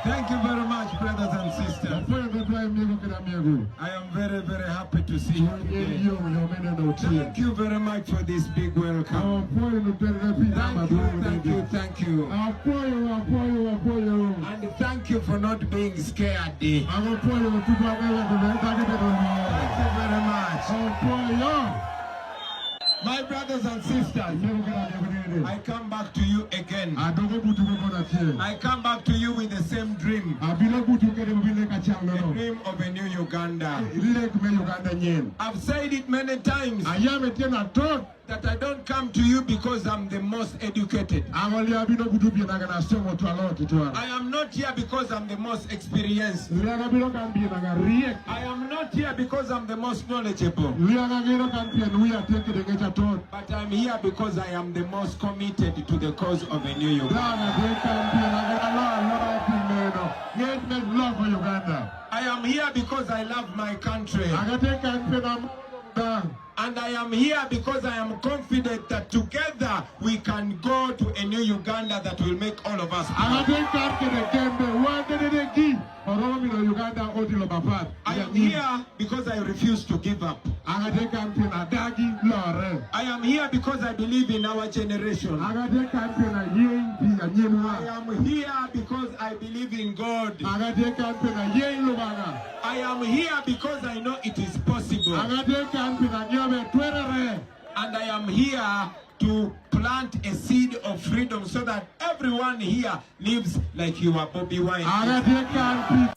Thank you very much, brothers and sisters. I am very, very happy to see you today. Thank you very much for this big welcome. Thank you. And thank you for not being scared. Thank you very much. My brothers and sisters, I come back to you again. I come back to you with the same dream. A dream of a new Uganda. I've said it many times that I don't come to you because I'm the most educated. I am not here because I'm the most experienced. I am not here because I'm the most knowledgeable. But I'm here because I am the most committed to the cause of a new Uganda. I am here because I love my country. And I am here because I am confident that together we can go to a new Uganda that will make all of us proud. I am here because I refuse to give up. I am here because I believe in our generation. I am here because I believe in God. I am here because I know it is possible. And I am here to plant a seed of freedom so that everyone here lives like you are Bobby Wine.